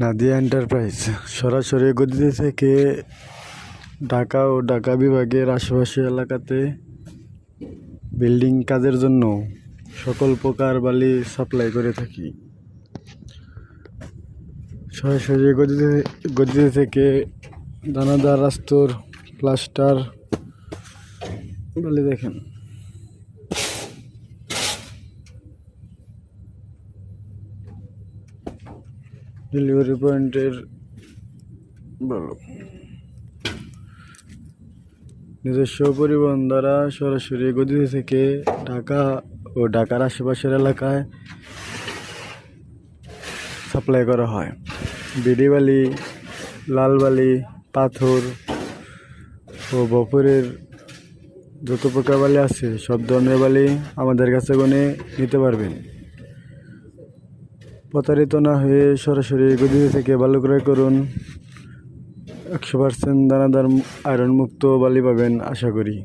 Nadia enterprise সরাসরি গদিতে থেকে ঢাকা ও ঢাকা বিভাগের আশেপাশে এলাকাতে বিল্ডিং কাজের জন্য সকল প্রকার বালি সাপ্লাই করে থাকি। সরাসরি গদিতে থেকে দানাদার আস্তর প্লাস্টার বালি দেখেন। ডেলিভারি পয়েন্টের বলো নিজস্ব পরিবহন দ্বারা সরাসরি গদিতে থেকে ঢাকা ও ঢাকার আশেপাশের এলাকায় সাপ্লাই করা হয়। বিডি বালি, লাল বালি, পাথর ও বপুরের যত প্রকার বালি আছে সব ধরনের বালি আমাদের কাছে গুনে নিতে পারবেন। প্রতারিত না হয়ে সরাসরি গদিতে থেকে বালু ক্রয় করুন। 100% দানাদার আয়রন মুক্ত বালি পাবেন আশা করি।